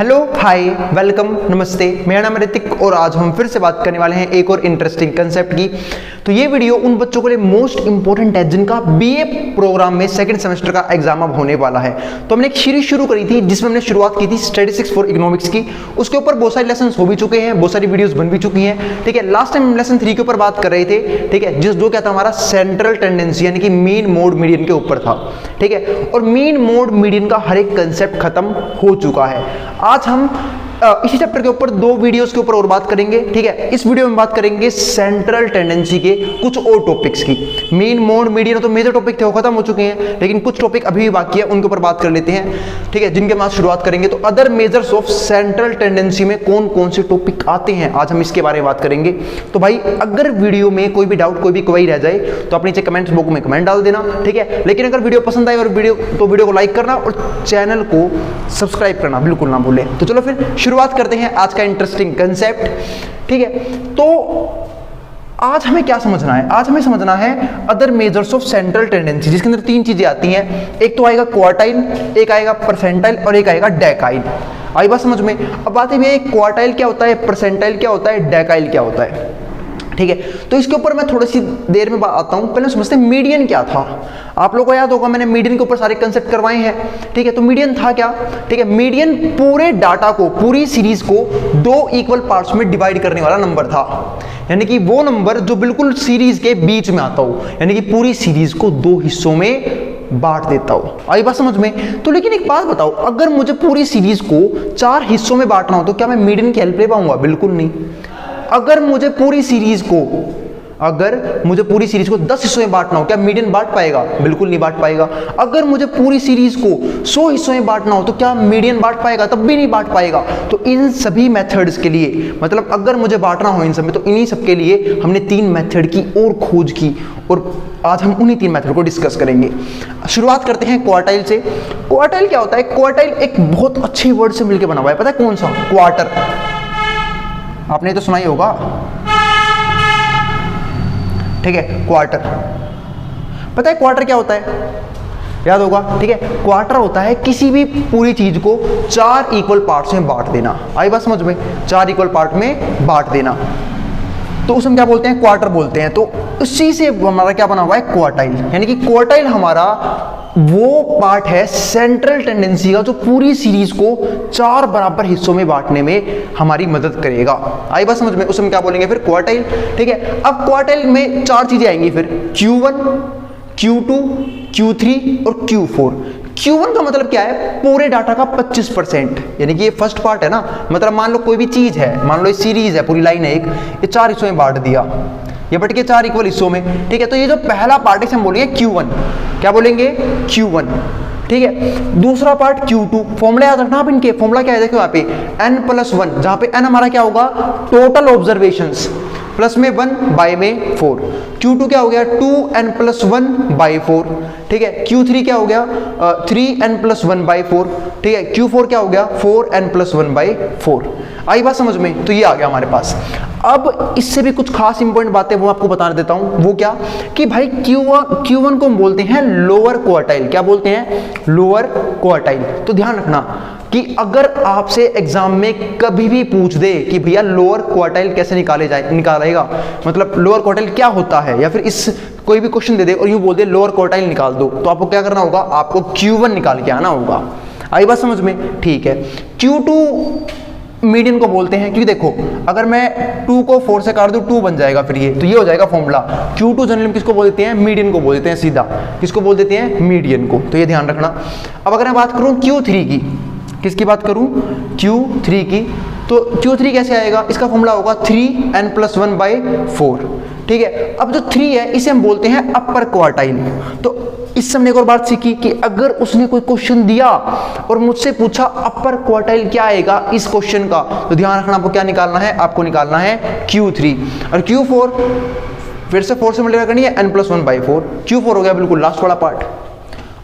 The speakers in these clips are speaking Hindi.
हेलो हाय वेलकम नमस्ते, मेरा नाम है ऋतिक और आज हम फिर से बात करने वाले हैं एक और इंटरेस्टिंग कंसेप्ट की। तो ये वीडियो उन बच्चों के लिए मोस्ट इंपॉर्टेंट है जिनका बीए प्रोग्राम में सेकंड सेमेस्टर का एग्जाम अब होने वाला है। तो हमने एक सीरीज शुरू करी थी जिसमें हमने शुरुआत की थी स्टैटिस्टिक्स फॉर इकोनॉमिक्स की। उसके ऊपर बहुत सारे लेसन हो भी चुके हैं, बहुत सारी वीडियोस बन भी चुकी हैं। ठीक है, लास्ट टाइम हम लेसन 3 के ऊपर बात कर रहे थे। ठीक है, जो क्या था हमारा सेंट्रल टेंडेंसी यानी कि मीन मोड मीडियन के ऊपर था। ठीक है, और मीन मोड मीडियन का हर एक कंसेप्ट खत्म हो चुका है। आज हम इसी चैप्टर के ऊपर 2 वीडियोस के ऊपर और बात करेंगे। ठीक है, इस वीडियो में बात करेंगे सेंट्रल टेंडेंसी के कुछ और टॉपिक्स की। मीन मोड मीडियन तो मेजर टॉपिक थे, वो खत्म हो चुके हैं, लेकिन कुछ टॉपिक अभी भी बाकी है, उनके ऊपर बात कर लेते हैं। ठीक है, जिनके बाद शुरुआत करेंगे। तो other measures of central tendency में कौन कौन से टॉपिक आते हैं, आज हम इसके बारे में बात करेंगे। तो भाई अगर वीडियो में कोई भी डाउट, कोई भी क्वेरी रह जाए तो आप नीचे कमेंट बॉक्स में कमेंट डाल देना। ठीक है, लेकिन अगर वीडियो पसंद आए और वीडियो को लाइक करना और चैनल को सब्सक्राइब करना बिल्कुल ना भूलें। तो चलो फिर शुरुआत करते हैं आज का इंटरेस्टिंग कंसेप्ट। ठीक है, तो आज हमें क्या समझना है? आज हमें समझना है other measures of central tendency, जिसके अंदर 3 चीजें आती हैं। एक तो आएगा क्वार्टाइल, एक आएगा परसेंटाइल और एक आएगा डेकाइल। आई बात समझ में? अब बात है क्वार्टाइल क्या होता है, परसेंटाइल क्या होता है, डेकाइल क्या होता है। ठीक है, तो इसके ऊपर मैं थोड़ी सी देर में आता हूं। पहले समझते हैं मीडियन क्या था। आप लोगों को याद होगा मैंने मीडियन के ऊपर सारे कंसेप्ट करवाए हैं। ठीक है, तो मीडियन था क्या? ठीक है, मीडियन पूरे डाटा को, पूरी सीरीज को 2 इक्वल पार्ट्स में डिवाइड करने वाला नंबर था। यानी कि वो नंबर जो बिल्कुल सीरीज के बीच में आता हो, यानी कि पूरी सीरीज को 2 हिस्सों में बांट देता हो। आई बात समझ में? तो लेकिन एक बात बताओ, अगर मुझे पूरी सीरीज को 4 हिस्सों में बांटना हो तो क्या मैं मीडियन की हेल्प ले पाऊंगा? बिल्कुल नहीं। अगर मुझे पूरी सीरीज को 10 हिस्सों में बांटना हो, क्या मीडियन बांट पाएगा? बिल्कुल नहीं बांट पाएगा। अगर मुझे पूरी सीरीज को 100 हिस्सों में बांटना हो तो क्या मीडियन बांट पाएगा? तब भी नहीं बांट पाएगा। तो इन सभी मेथड्स के लिए, मतलब अगर मुझे बांटना हो इन सब में, तो इन्हीं सब के लिए हमने 3 मेथड की और खोज की और आज हम उन्हीं 3 मेथड को डिस्कस करेंगे। शुरुआत करते हैं क्वार्टाइल से। क्वार्टाइल क्या होता है? क्वार्टाइल एक बहुत अच्छे वर्ड से मिलकर बना हुआ है। पता है कौन सा? क्वार्टर। आपने तो सुना ही होगा। ठीक है, क्वार्टर। पता है क्वार्टर क्या होता है? याद होगा। ठीक है, क्वार्टर होता है किसी भी पूरी चीज को 4 इक्वल पार्ट्स में बांट देना। आई बात समझ में? 4 इक्वल पार्ट में बांट देना, तो उसे हम क्या बोलते हैं? क्वार्टर बोलते हैं। तो उसी से हमारा क्या बना हुआ है? क्वार्टाइल। यानी कि क्वार्टाइल हमारा वो पार्ट है सेंट्रल टेंडेंसी का जो पूरी सीरीज को 4 बराबर हिस्सों में बांटने में हमारी मदद करेगा। आई बात समझ में? उसे हम क्या बोलेंगे फिर? क्वार्टाइल। ठीक है, अब क्वार्टाइल में 4 चीजें आएंगी फिर, Q1, Q2, Q3 और Q4। Q1 का मतलब क्या है? पूरे डाटा का 25%, यानी कि ये फर्स्ट पार्ट है ना। मतलब मान लो कोई भी चीज है, मान लो ये सीरीज है, पूरी लाइन है एक, ये 4 हिस्सों में बांट दिया, ये बट के 4 इक्वल हिस्सों में। ठीक है, तो ये जो पहला पार्ट है हम बोलेंगे Q1। क्या बोलेंगे? Q1। ठीक है, दूसरा पार्ट Q2। फॉर्मूला याद रखना आप इनके। फॉर्मूला क्या है? देखो यहाँ पे n+1, जहां पे n हमारा क्या होगा? टोटल ऑब्जर्वेशंस, प्लस में 1 बाय में 4। Q2 क्या हो गया? 2n+1 bye 4। ठीक है, Q3 क्या हो गया? 3n+1 bye 4। ठीक है, Q4 क्या हो गया? 4n+1 bye 4। आई बात समझ में? तो ये आ गया हमारे पास। अब इससे भी कुछ खास इंपॉर्टेंट बातें वो आपको बता देता हूं। वो क्या कि भाई Q1 को हम बोलते हैं लोअर क्वार्टाइल। क्या बोलते हैं? Lower quartile. तो ध्यान रखना कि अगर आपसे एग्जाम में कभी भी पूछ दे कि भैया लोअर क्वार्टाइल कैसे निकालेगा, मतलब लोअर क्वार्टाइल क्या होता है, या फिर इस कोई भी क्वेश्चन दे दे और यूं बोल दे लोअर क्वार्टाइल निकाल दो, तो आपको क्या करना होगा? आपको Q1 निकाल के आना होगा। आई बात समझ में? ठीक है, Q2 मीडियन को बोलते हैं, क्योंकि देखो अगर मैं 2 को 4 से काट दूं 2 बन जाएगा, फिर ये हो जाएगा फॉर्मूला। Q2 जनरली में किसको बोल देते हैं? मीडियन को बोल देते हैं सीधा। किसको बोल देते हैं? मीडियन को। तो ये ध्यान रखना। अब अगर मैं बात करूं Q3 की, किसकी बात करूं? Q3 की। तो Q3 कैसे आएगा? इसका फॉर्मूला होगा 3n+1 बाय 4। ठीक है, अब जो 3 है इसे हम बोलते हैं अपर क्वार्टाइल। तो इससे हमने एक और बात सीखी कि अगर उसने कोई क्वेश्चन दिया और मुझसे पूछा अपर क्वार्टाइल क्या आएगा इस क्वेश्चन का, तो ध्यान रखना आपको क्या निकालना है? आपको निकालना है Q3। और Q4 फिर से 4 से मल्टीप्लाई करनी है, n+1 बाय 4। Q4 हो गया बिल्कुल लास्ट वाला पार्ट।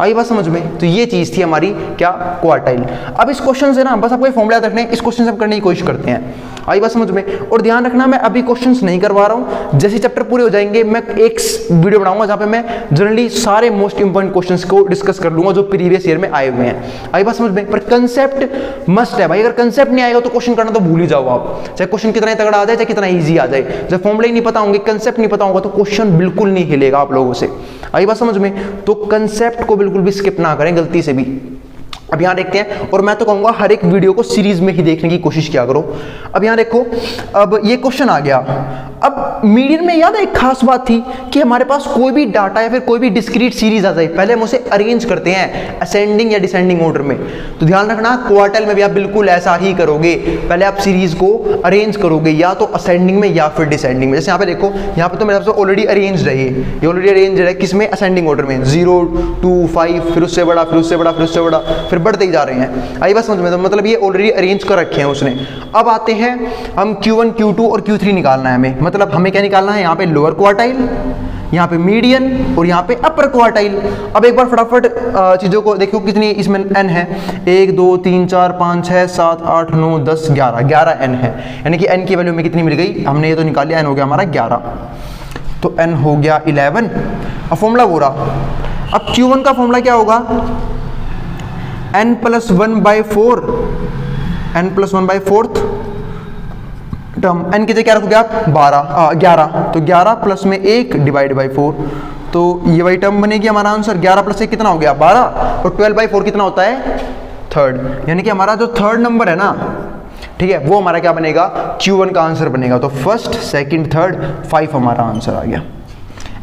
आई बात समझ में? तो ये चीज थी हमारी क्या, क्वार्टाइल। अब इस क्वेश्चन से ना बस आपको फॉर्मूला याद रखना है, इस क्वेश्चन से हम करने की कोशिश करते हैं। आई बात समझ में? और ध्यान रखना मैं अभी क्वेश्चंस नहीं करवा रहा हूं, जैसे चैप्टर पूरे हो जाएंगे मैं एक वीडियो बनाऊंगा जहां पे मैं जनरली सारे मोस्ट इंपोर्टेंट क्वेश्चंस को डिस्कस कर लूंगा जो प्रीवियस ईयर में आए हुए हैं। आई बात समझ में? पर कंसेप्ट मस्ट है भाई, अगर कंसेप्ट नहीं आएगा तो क्वेश्चन करना तो भूल ही जाओ आप, चाहे क्वेश्चन कितना ही तगड़ा आ जाए चाहे कितना ईजी आ जाए। जब फॉर्मूले ही नहीं पता होंगे, कंसेप्ट नहीं पता होगा तो क्वेश्चन बिल्कुल नहीं हिलेगा आप लोगों से। आई बात समझ में? तो कंसेप्ट को बिल्कुल भी स्किप ना करें गलती से भी। अब यहां देखते हैं, और मैं तो कहूंगा हर एक वीडियो को सीरीज में ही देखने की कोशिश किया करो। अब यहां देखो, अब ये क्वेश्चन आ गया। अब मीडियन में याद है एक खास बात थी कि हमारे पास कोई भी डाटा या फिर कोई भी डिस्क्रीट सीरीज आ जाए, पहले हम उसे अरेंज करते हैं असेंडिंग या डिसेंडिंग ऑर्डर में। तो ध्यान रखना क्वार्टाइल में भी आप बिल्कुल ऐसा ही करोगे, पहले आप सीरीज को अरेंज करोगे या तो असेंडिंग में या फिर डिसेंडिंग में। जैसे यहाँ पे देखो, यहाँ पे तो मेरे पास ऑलरेडी अरेंज है, ये ऑलरेडी अरेंज है किसमें, असेंडिंग ऑर्डर में, 0 2 5 फिर उससे बड़ा फिर उससे बड़ा फिर उससे बड़ा फिर बढ़ते ही जा रहे हैं। आई बात समझ में? तो मतलब ये ऑलरेडी अरेंज कर रखे हैं उसने। अब आते हैं हम Q1 Q2 और Q3 निकालना है हमें, मतलब हमें क्या निकालना है, यहाँ पे लोअर क्वार्टाइल, यहाँ पे मीडियन और यहाँ पे अपर क्वार्टाइल। अब एक बार फटाफट चीजों को देखो कितनी इसमें n है, 1 2 3 4 5 6 7 8 9 10 11 n है, यानी कि n की वैल्यू में कितनी मिल गई, हमने ये तो निकाल लिया, n हो गया हमारा 11, तो n हो गया 11। अब फॉर्मूला हो रहा, अब Q1 का फॉर्मूला क्या होगा, n + 1/4, n + 1/4 टर्म, n की जगह क्या रखोगे आप, 11, तो 11 प्लस में 1 डिवाइड बाई 4, तो ये वही टर्म बनेगी हमारा आंसर। 11 प्लस 1 कितना हो गया, 12, और 12/4 कितना होता है, थर्ड, यानी कि हमारा जो थर्ड नंबर है ना, ठीक है, वो हमारा क्या बनेगा, Q1 का आंसर बनेगा। तो फर्स्ट सेकंड थर्ड 5 हमारा आंसर आ गया।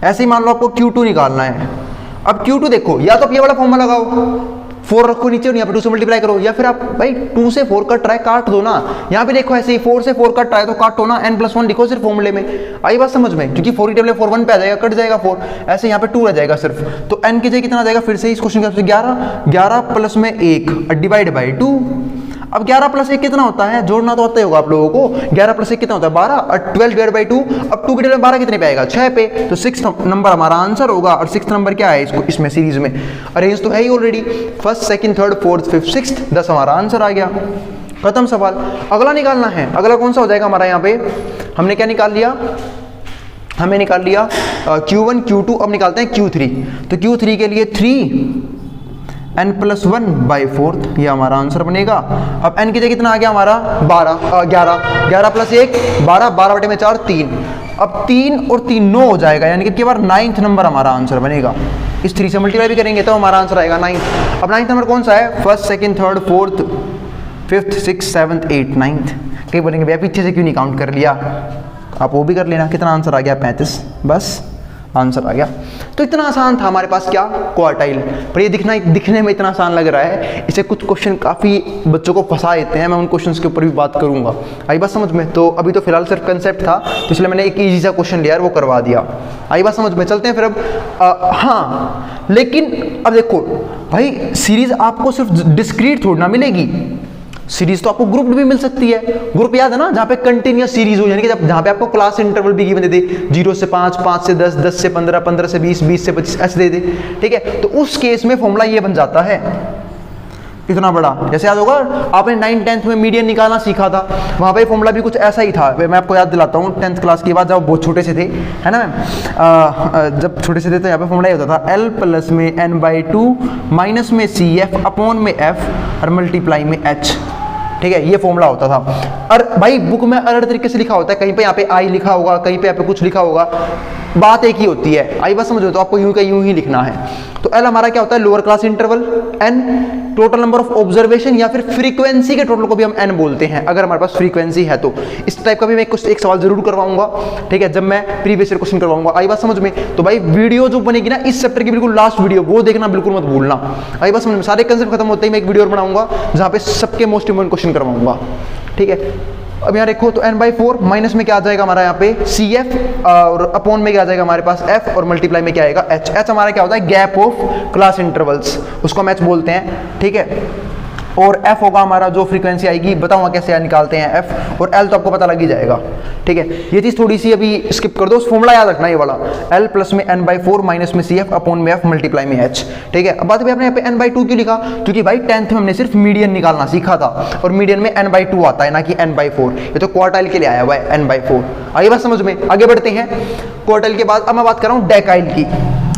ऐसे ही मान लो आपको Q2 निकालना है। अब Q2 देखो, या तो आप ये वाला फॉर्मूला लगाओ, 4 रखो नीचे और यहाँ पे 2 से मल्टीप्लाई करो, या फिर आप भाई 2 से 4 का ट्राई काट दो ना। यहाँ पे देखो ऐसे ही 4 से 4 का ट्राई तो काटो ना, n + 1 लिखो सिर्फ फॉर्मूले में। आई बात समझ में? क्योंकि 4 की टेबल 4 1 पे आ जाएगा, कट जाएगा 4, ऐसे यहाँ पे 2 रह जाएगा सिर्फ। तो n की जगह कितना आ जाएगा, फिर से इस क्वेश्चन के हिसाब से 11 प्लस में 1 डिवाइड बाई 2। अब 11 प्लस 1 कितना होता है, जोड़ना तो आता ही होगा आप लोगों को, 11 प्लस 1 कितना होता है, 12, और 12 डिवाइड बाई 2, अब 2 की टेबल में 12 कितने पे आएगा, 6 पे, तो 6th नंबर हमारा आंसर होगा। और 6th नंबर क्या है इसको, इसमें सीरीज में अरेंज तो है ही already, first second third fourth fifth 6th, 10 हमारा आंसर आ गया। खत्म सवाल। अगला निकालना है, अगला कौन सा हो जाएगा हमारा, यहाँ पे हमने क्या निकाल लिया, हमें निकाल लिया Q1 Q2, अब निकालते हैं Q3। तो Q3 के लिए 3 n + 1/4, ये हमारा आंसर बनेगा। अब n की जगह कितना आ गया हमारा, 11 प्लस 1 12, 12 बटे में 4 3, अब 3 और 3 9 हो जाएगा, यानी कि बार 9th नंबर हमारा आंसर बनेगा। इस 3 से मल्टीप्लाई भी करेंगे तो हमारा आंसर आएगा 9th। अब 9th नंबर कौन सा है, first second third fourth fifth 6th 7th 8th 9th। कहीं बोलेंगे भैया पीछे से क्यों नहीं काउंट कर लिया, आप वो भी कर लेना। कितना आंसर आ गया, 35, बस आंसर आ गया। तो इतना आसान था हमारे पास क्या, क्वार्टाइल। पर ये दिखने में इतना आसान लग रहा है, इसे कुछ क्वेश्चन काफ़ी बच्चों को फंसा देते हैं, मैं उन क्वेश्चंस के ऊपर भी बात करूंगा। आई बात समझ में? तो अभी तो फिलहाल सिर्फ कंसेप्ट था, तो इसलिए मैंने एक ईजी सा क्वेश्चन लिया वो करवा दिया। आई बात समझ में? चलते हैं फिर अब हाँ, लेकिन अब देखो भाई, सीरीज आपको सिर्फ डिस्क्रीट थोड़ी ना मिलेगी, सीरीज तो आपको ग्रुप भी मिल सकती है। ग्रुप याद है ना, जहाँ पे कंटिन्यूअस सीरीज हो, यानी कि जहाँ पे आपको क्लास इंटरवल भी गिवन दे, 0 से 5, 5 से 10, 10 से 15, 15 से 20, 20 से 25 ऐसे दे दे, ठीक है। तो उस केस में फॉर्मूला ये बन जाता है इतना बड़ा। जैसे याद होगा आपने 9th 10th में मीडियन निकालना सीखा था, वहाँ पे फॉर्मूला भी कुछ ऐसा ही था। मैं आपको याद दिलाता हूँ, 10th क्लास के बाद जब बहुत छोटे से थे, है ना मैम, जब छोटे से थे तो यहाँ पे फॉर्मूला ये होता था, L प्लस में n/2 माइनस में CF अपॉन में F और मल्टीप्लाई में H, ठीक है, ये फॉर्मूला होता था। और भाई बुक में अलग तरीके से लिखा होता है, कहीं पे यहाँ पे आई लिखा होगा, कहीं पे यहाँ पे कुछ लिखा होगा, बात एक ही होती है। आई बस समझो, तो आपको यूं का यूं ही लिखना है। तो एल हमारा क्या होता है, lower class interval, N total number of observation या फिर फ्रीक्वेंसी के टोटल को भी हम एन बोलते हैं, अगर हमारे पास फ्रीक्वेंसी है तो। इस टाइप का भी मैं कुछ एक सवाल जरूर करवाऊंगा, ठीक है, जब मैं प्रीवियस ईयर क्वेश्चन करवाऊंगा। आई बात समझ में? तो भाई वीडियो जो बनेगी ना इस चैप्टर की बिल्कुल लास्ट वीडियो, वो देखना बिल्कुल मत भूलना। आई बात समझ में? सारे कंसेप्ट खत्म होते ही मैं एक वीडियो बनाऊंगा जहां पे सबके मोस्ट इंपोर्टेंट क्वेश्चन करवाऊंगा, ठीक है। अब यहाँ देखो, तो n/4 माइनस में क्या आ जाएगा हमारा यहाँ पे CF, और अपॉन में क्या आ जाएगा हमारे पास F, और मल्टीप्लाई में क्या आएगा H। H हमारा क्या होता है, गैप ऑफ क्लास इंटरवल्स, उसको हम H बोलते हैं, ठीक है। और एफ होगा हमारा जो फ्रीक्वेंसी आएगी, बताऊंगा कैसे निकालते हैं एफ, और एल तो आपको पता लग ही जाएगा, ठीक है। ये चीज थोड़ी सी अभी स्किप कर दो, फॉर्मूला याद रखना ये वाला, एल प्लस में n/4 माइनस में सी एफ अपॉन में एफ मल्टीप्लाई में एच, ठीक है। अब बात भी आपने यहाँ पे n/2 क्यों लिखा, क्योंकि भाई 10th में हमने सिर्फ मीडियन निकालना सीखा था, और मीडियन में n/2 आता है ना कि n/4, ये तो क्वार्टाइल के लिए आया हुआ है n/4। आइए बात समझ में, आगे बढ़ते हैं। क्वार्टाइल के बाद अब मैं बात कर रहा हूँ डेकाइल की।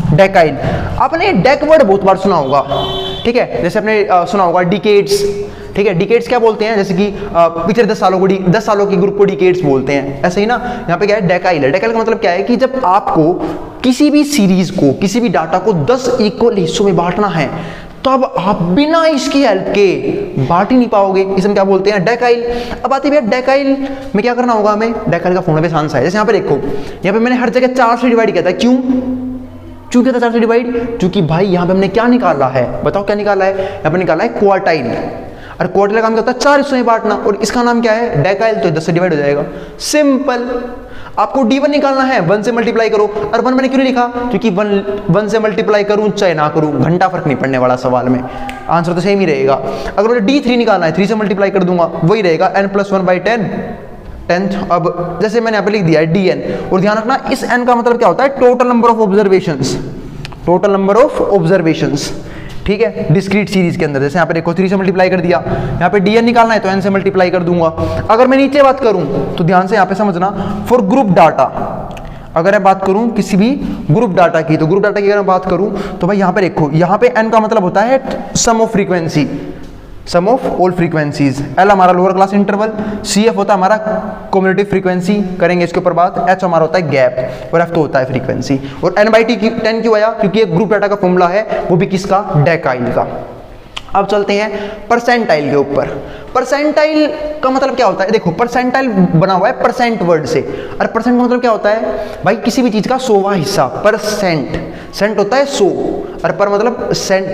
डेकाइल, आपने डेक वर्ड बहुत बार सुना होगा, ठीक है, जैसे आपने सुना होगा डिकेड्स, ठीक है। डिकेड्स क्या बोलते हैं, जैसे कि पिछले 10 सालों को 10 सालों के ग्रुप को डिकेड्स बोलते हैं, ऐसे ही ना यहाँ पे क्या है डेकाइल है। डेकाइल का मतलब क्या है कि जब आपको किसी भी सीरीज को, किसी भी डाटा को 10 इक्वल हिस्सों में बांटना है, तब आप बिना इसकी हेल्प के बांट ही नहीं पाओगे, इसे हम क्या बोलते हैं डेकाइल। अब आती है डेकाइल में क्या करना होगा हमें, डेकाइल का फॉर्मूला आसान सा है। जैसे यहाँ पे देखो, यहाँ पे मैंने हर जगह 4 से डिवाइड किया था, क्यों किया था 4 से डिवाइड, क्योंकि भाई यहाँ पे हमने क्या निकाला है, बताओ क्या निकाला है, यहाँ पे निकाला है क्वार्टाइल, और क्वार्टाइल का काम क्या होता है 4 हिस्सों में बांटना, और इसका नाम क्या है डेकाइल, तो 10 से डिवाइड हो जाएगा, सिंपल। आपको d1 निकालना है, 1 से मल्टीप्लाई करो, और 1 मैंने क्यों नहीं लिखा, क्योंकि 1 से मल्टीप्लाई करूं चाहे ना करूं घंटा फर्क नहीं पड़ने वाला सवाल में, आंसर तो सेम ही रहेगा। अगर मुझे d3 निकालना है, 3 से मल्टीप्लाई कर दूंगा, वही रहेगा n+1/10 10th। अब जैसे मैंने यहाँ पे लिख दिया है dn, और ध्यान रखना इस n का मतलब क्या होता है, total number of observations, total number of observations, ठीक है, डिस्क्रीट सीरीज के अंदर। जैसे यहाँ पे देखो 3 से मल्टीप्लाई कर दिया, यहाँ पे dn निकालना है तो n से मल्टीप्लाई कर दूंगा। अगर मैं नीचे बात करूं तो ध्यान से यहाँ पे समझना, फॉर ग्रुप डाटा, अगर मैं बात करूं किसी भी ग्रुप डाटा की, तो ग्रुप डाटा की अगर मैं बात करूं तो भाई यहाँ पे देखो, यहाँ पे n का मतलब होता है sum of frequency, sum of all frequencies, L हमारा lower class interval, C F होता है हमारा कम्युलेटिव फ्रीक्वेंसी, करेंगे इसके ऊपर बात, एच हमारा होता है गैप, और एफ तो होता है फ्रीक्वेंसी। और n/10 क्यों आया, क्योंकि एक ग्रुप डाटा का फॉर्मूला है, वो भी किसका, डेकाइल का। अब चलते हैं परसेंटाइल के ऊपर। परसेंटाइल का मतलब क्या होता है, देखो परसेंटाइल बना हुआ है परसेंट वर्ड से, और परसेंट का मतलब क्या होता है भाई, किसी भी चीज का 100वां हिस्सा, परसेंट, सेंट होता है 100, और पर मतलब सेंट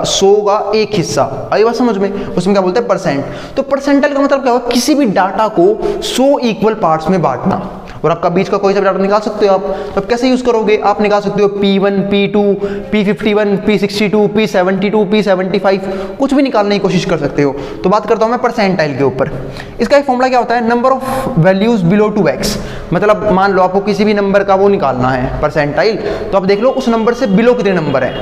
100 का एक हिस्सा, आई बात समझ में, उसमें क्या बोलते हैं परसेंट। तो परसेंटाइल का मतलब क्या होगा, किसी भी डाटा को 100 इक्वल पार्ट्स में बांटना, और आपका बीच का कोई सा डाटा निकाल सकते हो आप, तो आप कैसे यूज करोगे, आप निकाल सकते हो P1, P2, P51, P62, P72, P75, कुछ भी निकालने की कोशिश कर सकते हो। तो बात करता हूं मैं परसेंटाइल के ऊपर। इसका एक फॉर्मूला क्या होता है, number of values below 2x, मतलब मान लो आपको किसी भी नंबर का वो निकालना है परसेंटाइल, तो आप देख लो उस नंबर से बिलो कितने नंबर है,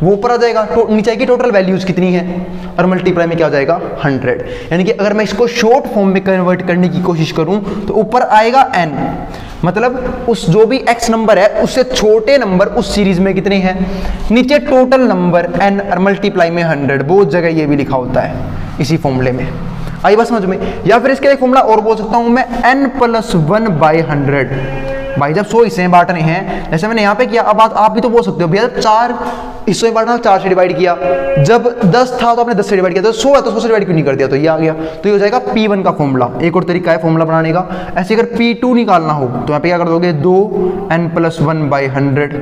वो ऊपर आ जाएगा, तो नीचे की टोटल वैल्यूज कितनी है, और मल्टीप्लाई में क्या हो जाएगा 100। यानी कि अगर मैं इसको शॉर्ट फॉर्म में कन्वर्ट करने की कोशिश करूं तो ऊपर आएगा n, मतलब उस जो भी x नंबर है उससे छोटे नंबर उस सीरीज में कितने हैं, नीचे टोटल नंबर n, और मल्टीप्लाई में 100, बहुत जगह ये भी लिखा होता है इसी फॉर्मूले में, आई बात समझ में। या फिर इसके एक फॉर्मूला और बोल सकता हूं मैं, n+1/100, भाई जब 100 हिस्से में बांटने हैं, जैसे मैंने यहाँ पे किया, अब आप भी तो बोल सकते हो भैया 4 हिस्सों में बांटना, 4 से डिवाइड किया, जब 10 था तो आपने 10 से डिवाइड किया, तो 100 है तो 100 से डिवाइड क्यों नहीं कर दिया, तो ये आ गया, तो ये हो जाएगा P1 का फॉर्मूला। एक और तरीका है फॉर्मूला बनाने का, ऐसे अगर P2 निकालना हो तो यहाँ पे क्या कर दोगे, 2n+1/100,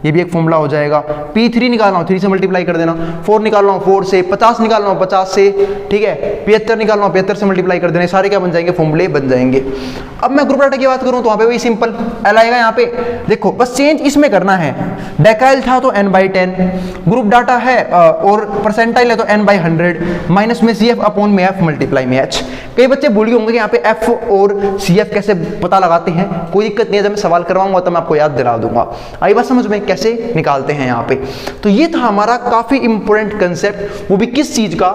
ये भी एक फॉर्मूला हो जाएगा। P3 निकालना हो 3 से मल्टीप्लाई कर देना, 4 निकालना हो 4 से, 50 निकालना हो 50 से, ठीक है, 75 निकालना हो 75 से मल्टीप्लाई कर देना, सारे क्या बन जाएंगे, फॉर्मूले बन जाएंगे। अब मैं ग्रुप डाटा की बात करूं तो वहां पे वही सिंपल एल आएगा, यहाँ पे देखो बस चेंज इसमें करना है, डेकाइल था तो n/10, ग्रुप डाटा है और परसेंटाइल है तो n/100, माइनस में CF अपॉन में F मल्टीप्लाई में H। कई बच्चे भूल गए होंगे कि यहाँ पे F और CF कैसे पता लगाते हैं, कोई दिक्कत नहीं है, जब मैं सवाल करवाऊंगा तो मैं आपको याद दिला दूंगा, आई बात समझ में कैसे निकालते हैं यहाँ पे। तो ये था हमारा काफी इंपॉर्टेंट कंसेप्ट, वो भी किस चीज का,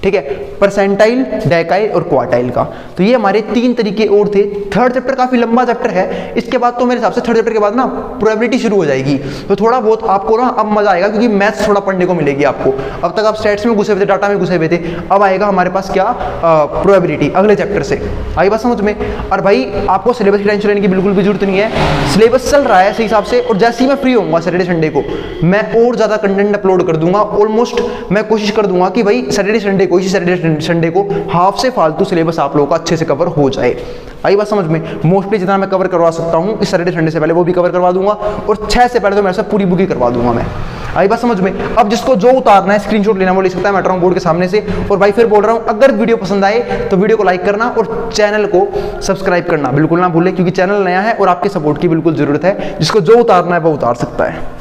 ठीक है, परसेंटाइल, डेकाइल और क्वार्टाइल का। तो ये हमारे 3 तरीके और थे। थर्ड चैप्टर काफी लंबा चैप्टर है, इसके बाद तो मेरे हिसाब से थर्ड चैप्टर के बाद ना प्रोबेबिलिटी शुरू हो जाएगी, तो थोड़ा बहुत आपको ना अब मजा आएगा, क्योंकि मैथ्स थोड़ा पढ़ने को मिलेगी आपको। अब तक आप स्टैट्स में घुसे हुए थे, डाटा में घुसे हुए थे, अब आएगा हमारे पास क्या, प्रोबेबिलिटी अगले चैप्टर से, आई बात समझ में। और भाई आपको सिलेबस की टेंशन लेने की बिल्कुल भी जरूरत नहीं है, सिलेबस चल रहा है इस हिसाब से, और जैसे ही मैं फ्री होऊंगा सैटरडे संडे को मैं और ज्यादा कंटेंट अपलोड कर दूंगा। ऑलमोस्ट मैं कोशिश कर दूंगा कि भाई सैटरडे संडे को, इसी सैटरडे संडे को हाफ से फालतू सिलेबस आप लोगों का अच्छे से कवर हो जाए, आई बात समझ में। मोस्टली जितना मैं कवर करवा सकता हूं इस सैटरडे संडे से पहले वो भी कवर करवा दूंगा, और 6 से पहले तो मेरे से पूरी बुक ही करवा दूंगा मैं, आई बात समझ में। अब जिसको जो उतारना है, स्क्रीनशॉट लेना वो ले सकता है, मैं बैठ रहा हूं बोर्ड के सामने से। और भाई फिर बोल रहा हूं, अगर वीडियो पसंद आए तो वीडियो को लाइक करना और चैनल को सब्सक्राइब करना बिल्कुल ना भूलें, क्योंकि चैनल नया है और आपके सपोर्ट की बिल्कुल जरूरत है। जिसको जो उतारना है वो उतार सकता है।